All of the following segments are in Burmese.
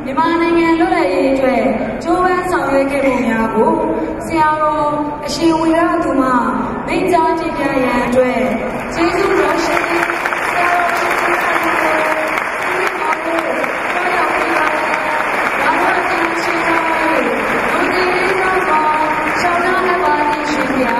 မြန်မာနိုင်ငံလွတ်လပ်ရေးအတွက်ကြိုးပမ်းဆောင်ရွက်ခဲ့ပုံများကိုဆရာတော်အရှင်ဝေရသူမမိန့်ကြားတင်ပြရန်အတွက်ကျေးဇူးတော်ရှင်ဆရာတော်ရှင်ဝေရသူကိုဒီမှာကိုတော်တော်ပြပါဘာသာတင်ရှင်တော်ရဲ့ဘုရားရေးတော်ကိုရှောင်းနာမပါတိရှင်ဗျာ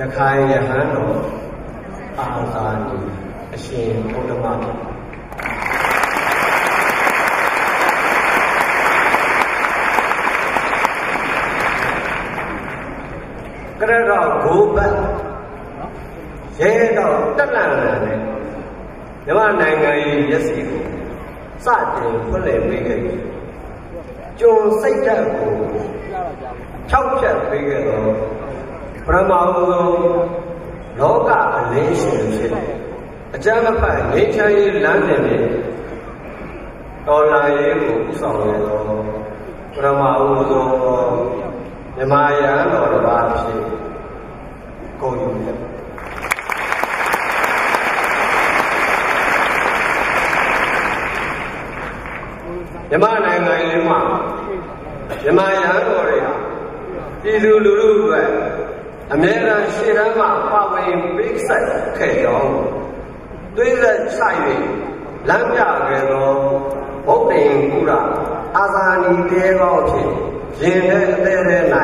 ရခိုင်ရဟန်းတော်အာသာတိအရှင်ဘုဒ္ဓမကရတော်ဂိုးပတ်ရဲတော်တက်လန့်လာတဲ့မြန်မာနိုင်ငံရဲ့ရစီကိုစတင်ဖွင့်လှစ်ပေးခဲ့ပြီးကျုံစိတ်ဓာတ်ကို6ချက်ပေးခဲ့တော့ပရမအုံလောကအလင်းရှင်ဖြစ်အကြမ်းမဖက်ငြိမ်းချမ်းရေးလမ်းစဉ်နဲ့တော်လှန်ရေးကိုဥဆောင်ရတော့ပရမအုံမြမယံတော်တစ်ပါးဖြစ်ကုန်ယူတယ်မြမနိုင်ငံရေးမှာမြမယံတော်တွေပြည်သူလူထုအတွက်အမြဲတမ်းရှေ့တန်းမှာပါဝင်ပိတ်ဆက်ခဲ့ကြောင်းသွေးသက်ချ၍လမ်းပြခဲ့သောဗုဒ္ဓင်ကုရအာဇာနည်တဲကောင်းဖြင့်ရင်နဲ့အသေးသေး၌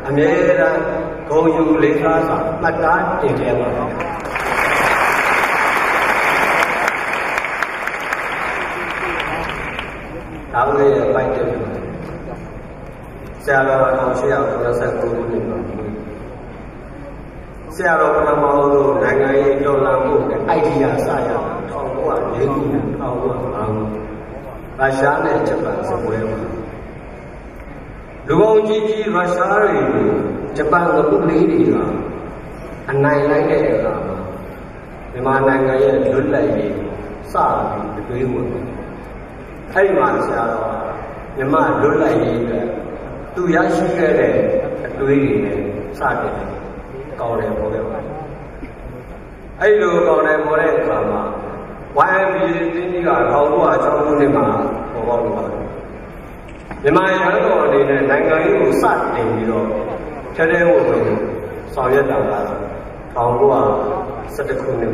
အမြဲတမ်းဂုဏ်ယူလေးစားစွာမှတ်သားတင်ခဲ့ပါတော့ဒါဦးလေးရဲ့ပိုက်တယ်ဆရာတော်1899ခုနှစ်မှာဆရာတော်ပထမဆုံးနိုင်ငံရေးတော်လှန်မှုနဲ့အိုက်ဒီယာစရ1904ခုနဲ့1905ခုရုရှားနဲ့ဂျပန်စစ်ပွဲမှာလူပေါင်းကြီးကြီးရုရှားတွေကိုဂျပန်ကပုလေးတွေကအနိုင်လိုက်တဲ့အခါမှာမြန်မာနိုင်ငံရဲ့လွတ်လပ်ရေးစပြီးတွေးဝင်အဲ့ဒီမှာဆရာတော်မြန်မာလွတ်လပ်ရေးကသူရရှိခဲ့တဲ့အတွေးတွေနဲ့စတင်ကောင်းတယ်ပေါ်ခဲ့ပါတယ်အဲ့လိုကောင်းတယ်ပေါ်တဲ့အခါမှာ YMB တင်းကြီးက1960ခုနှစ်မှာပေါ်ပေါက်လာပါတယ်မြန်မာရဟန်းတော်အနေနဲ့နိုင်ငံရေးကိုစတင်ပြီးတော့ထဲထဲဝင်ဝင်ဆောင်ရွက်တာက1917ခုနှစ်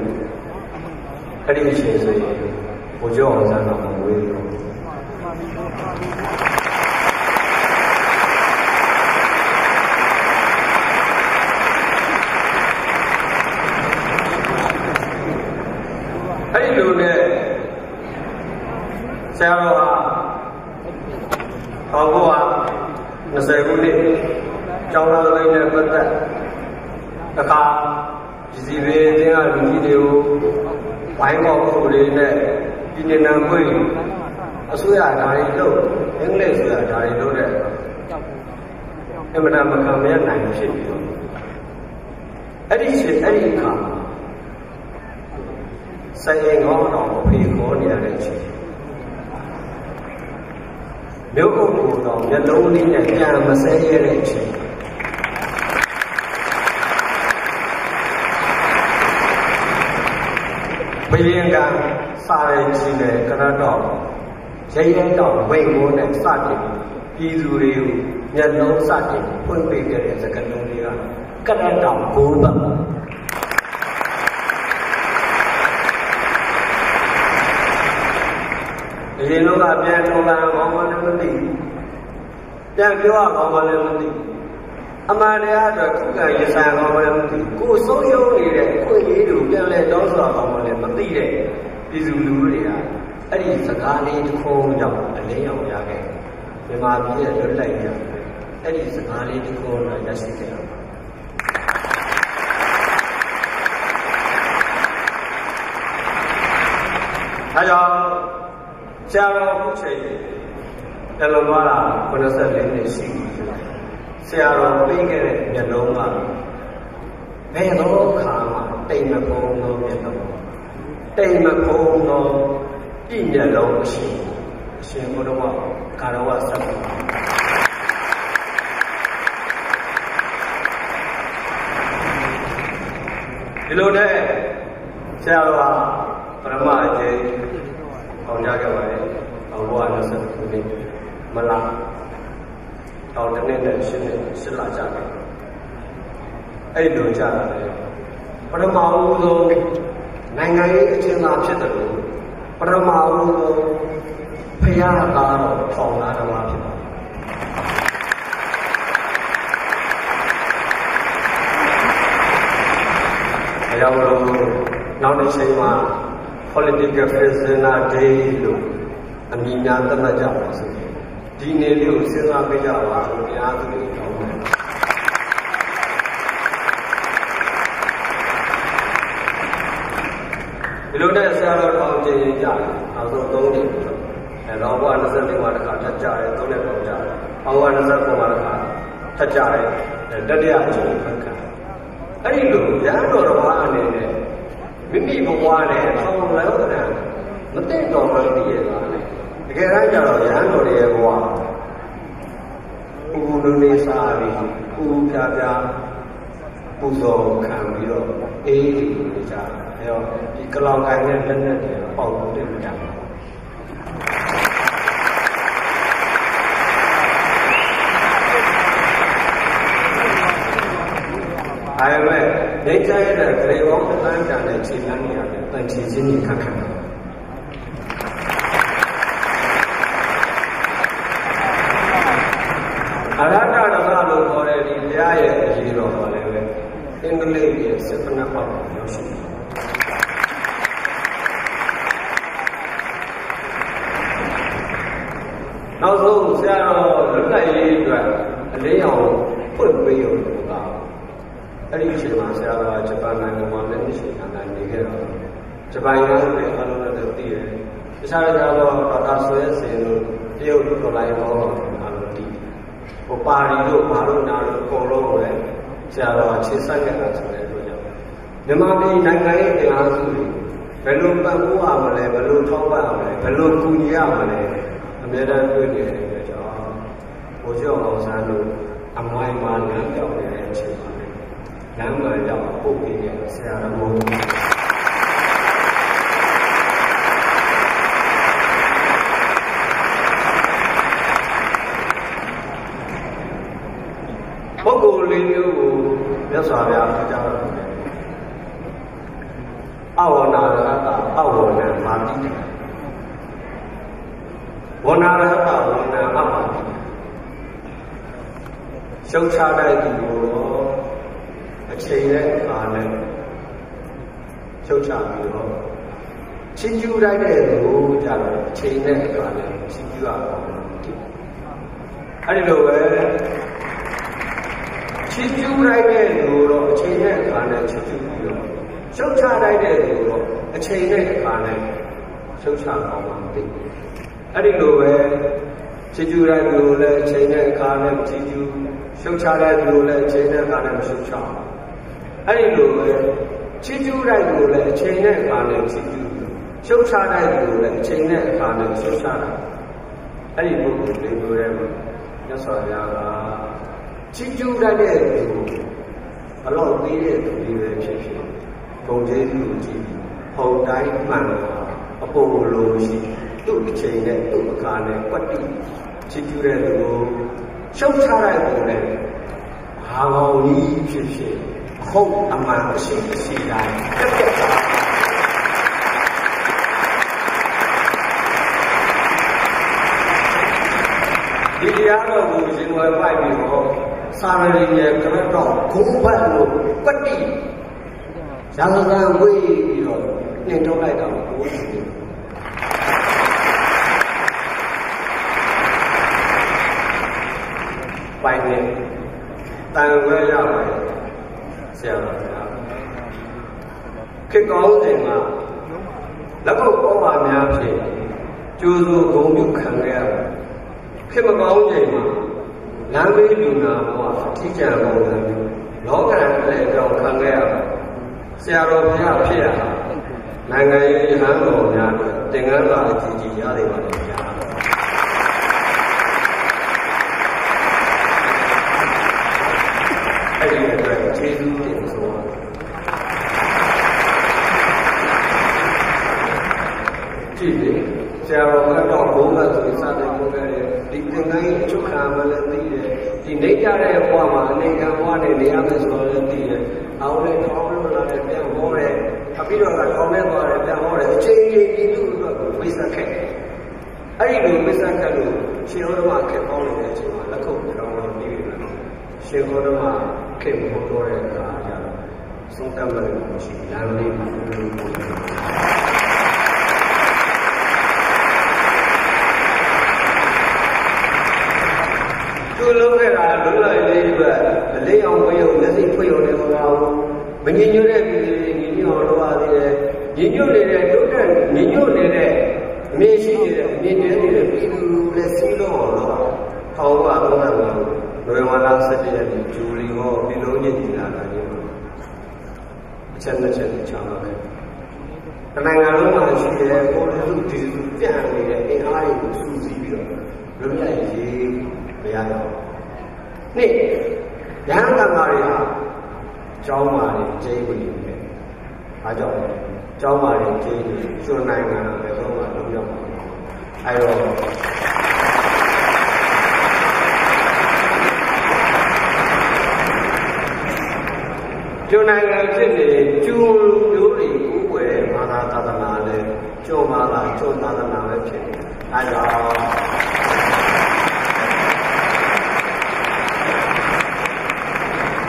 အဲ့ဒီအချိန်ဆိုရင်ဘုရားအောင်ဆန်းတော်မဝေးဘူးအဲ့ဒီလိုနဲ့ဆရာတော်ဟာ1920ခုနှစ်ကျောင်းသားတွေနဲ့ပတ်သက်အခါဒီစီဘေးအင်းကလူကြီးတွေကိုဝိုင်းပေါက်ခုတွေနဲ့ပြည်နေနံခွေအစိုးရဓာရီလို့အင်္ဂလိပ်ဆိုတာဓာရီလို့တဲ့အမှန်တမ်းမခံမရနိုင်ဖြစ်ပြီးတော့အဲ့ဒီအခါ say ngon on people near the church. No good on the lonely and jam say rich. William Sarah Chile, Canada, Jay Dog, Wayne and Sati, Izuri, Yellow Sati, Pun Baker as a Canonia, Canada, Goba. You know that piano on the Then you are on the Amalia, Kuka, you sang on the Go so you go you can let also on the Madia, Izuluria, and it's a garden to call young and lay on Yaga. The Madia, the later, and it's a garden to call Jessica. Hello. Sarah Pucci, Elamara, when I said in the sea, Sarah Bigger, Yeloma, they all come, they may go no yellow. They may go no in yellow machine. She would have walked, Karawa Sapa. You know that Sarah Rama. On Jagaway, on one as a Mala, on the nation, Silla Jaga. I do Jaga. But a Maudo, Nangai, China Chitaru, but a Maudo, Payana, Tonga, I now they say, political prisoner day, I mean, the Majas. Dine Lu, Sina Pijava, the other. You know, there's a lot of the Jan, although don't and all one is a one Tajai, don't ever Jan. All one is a Pomaka, Tajai, and Dadia. I do, Jan or one. Maybe one and all over them. But they don't want to be a again, I know Yano one. Who do they sorry? Who Jabia? Who so can be of 80 which are the Kalong Island and all the time. I read, they say that they want the land and the Chilania and Chizini Kakan. I had already the Aya hero in the lady, sipping up on the ocean. Now, those are the Leon put me on. I used to myself, Japan and one nation and Nigeria. Japan and another theatre. The Sarah Aswes in Theodore and Tea. For Parido, Maruna, Polo, Sarah Chisanga as well. The Mami Nangai, the Azuri, Belu Babu Amale, Belu Toba, Belu Kunyamale, Ameda Kunya, Ojo Sanu, a my man and Yaway. Number of Pupi, Sarah Moon. Pogo Linu, that's why I have to tell you. Our Martin. One hour, Amati. So Chada, a chain on Chocha. Chinju right there, who chain on Chinju. I don't know where Chinju right there, who chain on Chinju. Chocha right there, a chain on Chocha. I don't know where Chinju right there, chain on Chinju. Chocha right there, chain on Chocha. I don't know ချီးကျူးလိုက်ကိုလည်းအချိန်နဲ့အခါနဲ့ချီးကျူးရှုတ်ချလိုက်ကိုလည်းအချိန်နဲ့အခါနဲ့ရှုတ်ချတာအဲ့ဒီပုဂ္ဂိုလ်လေးမျိုးတည်းမှာမြတ်စွာဘုရားကချီးကျူးတတ်တဲ့သူဘလို့သေးတဲ့သူတွေပဲဖြစ်ဖြစ်ဘုံကျေးဇူးကိုကြည့်ဟောတိုင်းမှန်အပေါ်လိုရှိသူ့အချိန်နဲ့သူ့အခါနဲ့ကွက်တိချီးကျူးတဲ့သူကိုရှုတ်ချလိုက်ကိုလည်းဘာကောင်းကြီးဖြစ်ဖြစ်ဟုတ်အမှန်ရှိရှိတိုင်းတက်တက်တာဒီတရားတော်ကိုရှင်ဝဲပိုက်ပြီးတော့စာရဏရဲ့ကရတော်ဂုံးဘတ်လို့ပတ္တိရာဇဂံဝေးပြီးတော့နှင်ထုတ်လိုက်တော့ဘိုးကြီးပိုင်နေတန်ဝဲရပါတယ်ဆရာတော်ခေတ်ကောင်းစဉ်မှာလက်ကုပ်ပေါ်ပါများဖြင့်ကျိုးစိုးဂုံပြုခံခဲ့ရပါတယ်ခေတ်မကောင်းချိန်မှာလမ်းဘေးလူနာဘဝအထီးကျန်ပုံစံမျိုးလောကရန်လည်းကြောင့်ခံခဲ့ရပါတယ်ဆရာတော်ဘုရားဖြစ်ရတာနိုင်ငံရေးဟန်တော်များတို့သင်္ကန်းစာအကြီးကြီးရနေပါလေဗျာအဲ့ဒီအတွက်ကျေးဇူးတင်ဆိုကြည့်လေဆရာတော်ကတော့ဘုန်းတော်ဆိုစတဲ့ဘုန်းရဲ့ဒီသင်္ကန်းရဲ့အချုပ်ခံမလည်းသိတယ်ဒီနေကြတဲ့ဘဝမှာအနေခံဘဝနဲ့နေရမယ်ဆိုတော့လည်းသိတယ်အောင်လည်းထောင်းလို့လာတယ်ပြန်ဟောတယ်အပြီးတော့ကောင်းနေသွားတယ်ပြန်ဟောတယ်အချိန်ကြီးဒီလိုတော့ဝိသခက်အဲ့ဒီလိုဝိသခက်လို့ရှင်ဟောတော်ခက်ပေါင်းနေတဲ့အချိန်မှာလက်ခုပ်ပြောင်းလို့ပြီးပြီရှင်ဟောတော်ခက်ဖို့တော့တဲ့အခါကျတော့သုံးတတ်မှလည်းမရှိလမ်းလေးမှာသူလုံးခဲ့တာလုံးလိုက်လေးပဲအလေးအောင်ဝေးအောင်လက်စိတ်ဖွေအောင်လည်းမပါဘူးမငြိညွတ်တဲ့ပြည်ညီညွတ်အောင်လုပ်ရသေးတယ်ညီညွတ်နေတဲ့တိုးတက်ညီညွတ်နေတဲ့အမြင်ရှိနေတဲ့အမြင်ကျဲနေတဲ့ပြည်သူလည်းစီးလုံးအောင်လုပ်ထောင်ပါတော့တယ်လွယ်ဝလာ17ရက်နေ့ဂျူလီကိုပြည်လုံးညစ်ကြည်လာတာမျိုးအချက်နဲ့ချက်ချောင်းတော့တယ်နိုင်ငံလုံးမှာရှိတဲ့ပေါ်လူဒီစုပြန့်နေတဲ့အင်အားတွေကိုစုစည်းပြီးတော့လွတ်လပ်ရေးမရတော့နေ့ရဟန်းတန်ဃာတွေဟာကျောင်းမှာနေကျိန်းဝင်နေတယ်။အားကြောင့်ကျောင်းမှာနေကျိန်းနေကျွန်းနိုင်ငံပဲတော့မှလုံးရောက်ပါအဲတော့ကျွန်းနိုင်ငံဖြစ်နေကျွန်းလူမျိုးတွေဥပ္ပယ်ဘာသာသာသနာနဲ့ကျွန်းဘာသာကျွန်းသာသနာပဲဖြစ်နေအဲကြောင့်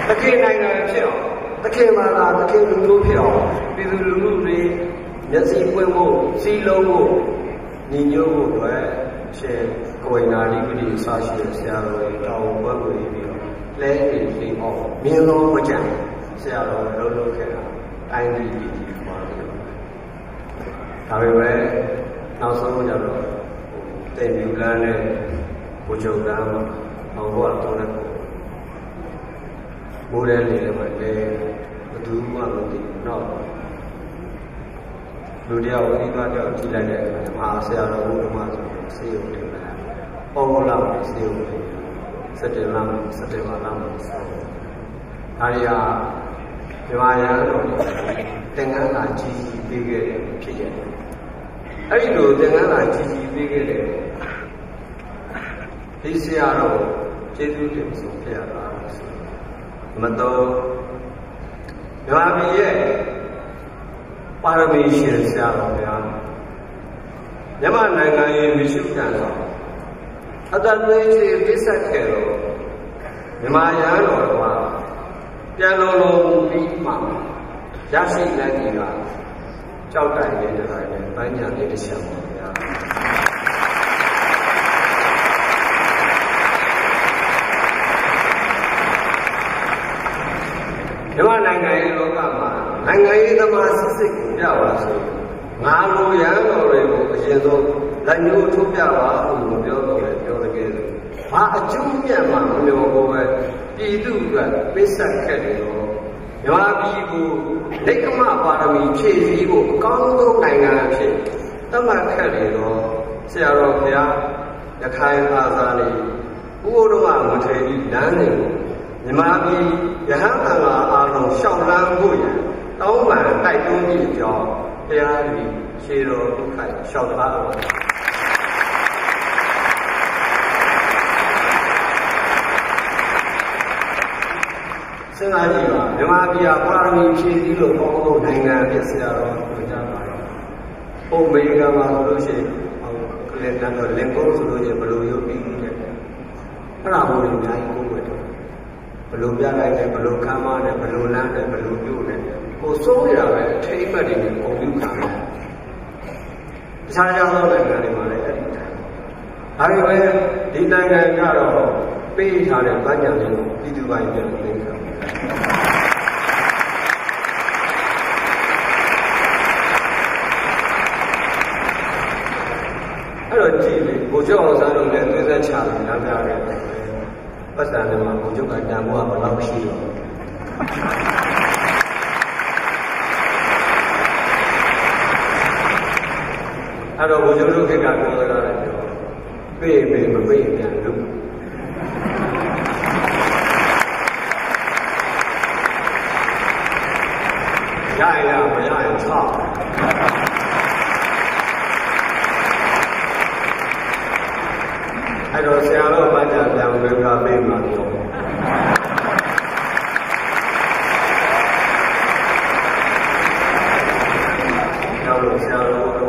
တခင်နိုင်ငံဖြစ်အောင်တခင်ဘာသာတခင်လူမျိုးဖြစ်အောင်ပြည်သူလူထုတွေမျက်စိပွင့်ဖို့စီးလုံးဖို့ညီညွတ်ဖို့အတွက်ရှင်ကိုယ်နာလိပတိအစရှိတဲ့ဆရာတော်တွေတောင်းပွဲကိုပြီးတော့လဲနေလိမ့်အောင်မြင်လို့မကြံဆရာတော်လုံးလုံးခဲ့တာတိုင်းပြည်ကြီးပါတယ်ဒါပေမဲ့နောက်ဆုံးကြတော့တင်ပြလန်းနဲ့ဘုချုပ်ကမ်းမှာအောင်ဘုရားတော်တဲ့မိုးရဲနေတယ်မှာလေဘသူမှမသိတော့လူတယောက်ဒီသွားကြောက်ကြည့်လိုက်တဲ့အခါမှာဆရာတော်ဘုရားဆိုဆေးရုံတင်လာပေါ်ပေါ်လာဆေးရုံစတဲ့လမ်းစတဲ့လမ်းဆိုအားရဒီမှာရတော့သင်္ကန်းလာကြီးကြီးပေးခဲ့တယ်ဖြစ်ရဲ့အဲ့ဒီလိုသင်္ကန်းလာကြီးကြီးပေးခဲ့တယ်ဒီဆရာတော်ကျေးဇူးတင်ဆိုပြရတာမတော်မြတ်ပြည်ရဲ့ပါရမီရှင်ဆရာတော်ဗျာမြန်မာနိုင်ငံရဲ့မရှိကံတော်အတ္တသွေးစီပြစ်ဆက်ခဲ့တော့မြန်မာရဟန်းတော်ကပြန်လုံးပြီးမှရရှိနိုင်ကြတာကြောက်တိုင်နေတဲ့တိုင်းနဲ့ပန်းညာလေးတစ်ချက်ပါဗျာမြန်မာနိုင်ငံရဲ့လောကမှာနိုင်ငံရေးသမားစစ်စစ်ကိုပြပါဆိုငါလိုရန်တော်တွေကိုအရင်ဆုံးလက်ညှိုးထိုးပြပါလို့ပြောတော့လေပြောတကယ်လို့ဘာအကျိုးမြတ်မှမပြောဘူးပဲပြည်သူကပိဿက်ခဲ့တယ်တော့ မြန်မာပြည်ကိုဒိဋ္ဌမပါရမီဖြည့်ဆည်းဖို့အကောင်းဆုံးနိုင်ငံအဖြစ်သတ်မှတ်ခဲ့တယ်တော့ဆရာတော်ဘုရားရခိုင်ဘာသာလေးဥဒ္ဓမမထေရလမ်းနေကိုမြန်မာပြည်ရဟန်းဘာသာအားလုံးရှောက်လန်းဖို့ရန်တောင်းပန်တိုက်တွန်းပြီးကြောင်းဘုရားကြီးရှေးတော်ဒုက္ခရှောက်ထားတော်စဉ်းစားကြည့်ပါမြန်မာပြည်ဟာပါရမီဖြည့်ဆည်းလို့ပေါင်းလို့နိုင်ငံဖြစ်ဆရာတော်ပြောကြပါတယ်။ပုံမေကမှာလို့ရှိရင်ကလင်တန်းတော့လင်ကုန်းဆိုလို့ရှိရင်ဘလို့ရုပ်ပြီးနေတယ်။အဲ့ဒါမျိုးတွေအများကြီးကိုယ်ွယ်တယ်။ဘလို့ပြလိုက်တယ်ဘလို့ခမ်းမနဲ့ဘလို့လမ်းနဲ့ဘလို့ပြုတ်နဲ့ကိုစိုးရတာပဲအထိတ်အမှတ်တွေနဲ့ပုံပြုခံတယ်။တခြားသောနိုင်ငံတွေမှာလည်းအဲ့ဒီတိုင်း။ဒါပေမဲ့ဒီနိုင်ငံကတော့ပေးထားတဲ့ဗညာတွေကိုပြည်သူပိုင်းပြန်သိမ်းတာအဲ့တော့ကြည့်လေဘုရားအောင်စားလို့လည်းသွေးဆက်ချပြီးနားပြရတယ်ပတ်စံတွေမှာဘုရားကတန်ဖိုးကဘယ်လောက်ရှိတော့အဲ့တော့ဘုရားတို့ခေတ်ကပြောကြတာလေပေးပေးမပေးပြန်လို့ရရမရရင်ချအဲ့တော့ဆရာတော်ဘာသာပြန်ဝေကပေးမှာပြောနောက်လို့ဆရာတော်ကဓ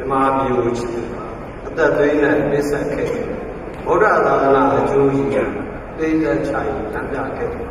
မ္မပြည်ကိုချစ်အသက်သွေးနဲ့နှိစက်ခဲ့ဗုဒ္ဓသာသနာအကျိုးကြီးကသိသက်ချရင်တန်ပြခဲ့တယ်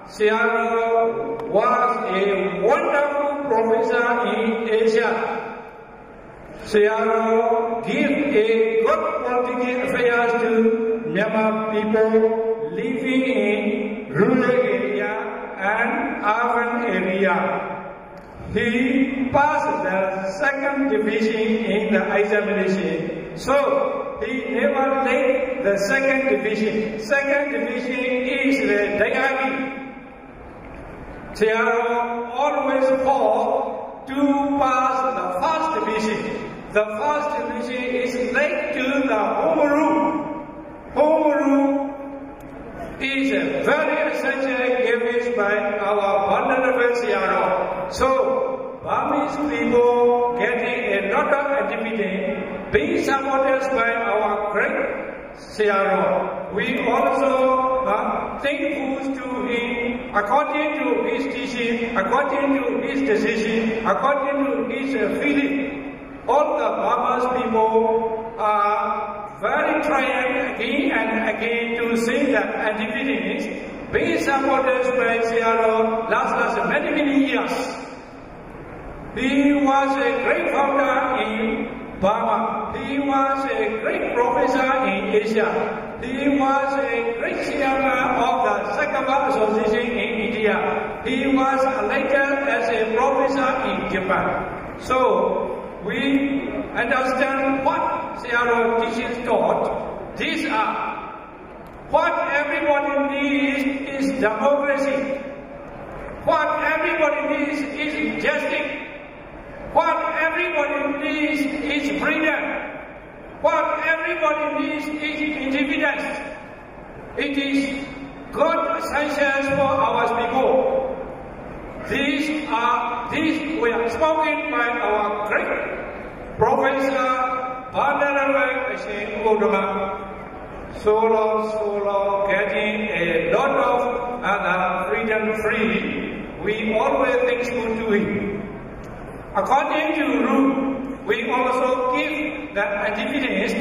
Seattle was a wonderful professor in Asia. Sayadaw give a good political affairs to Myanmar people living in rural area and urban area. He passed the second division in the examination, so he never take the second division. Second division is the Dayagi. Sayadaw always fought to pass the first division. The first division is linked to the home rule. Home rule is a very essential given by our Honorable Sayadaw. So, Burmese people getting a lot of activity being supported by our great Sayadaw. We also thankful to him according to his teaching, according to his decision, according to his feeling. All the Burmese people are very trying again and again to say that activities being supported by Sayadaw last many years. He was a great founder in Burma. He was a great professor in Asia. He was a great chairman of the Sakaba Association in India. He was elected as a professor in Japan. So, we understand what Sayadaw teachers taught. These are what everybody needs is democracy. What everybody needs is justice. What everybody needs is freedom. What everybody needs is independence. It is good essentials for our people. These were spoken by our great Professor Honorable Ashim Udama. Solo getting a lot of freedom free. We always thankful to him. According to rule, we also give the activities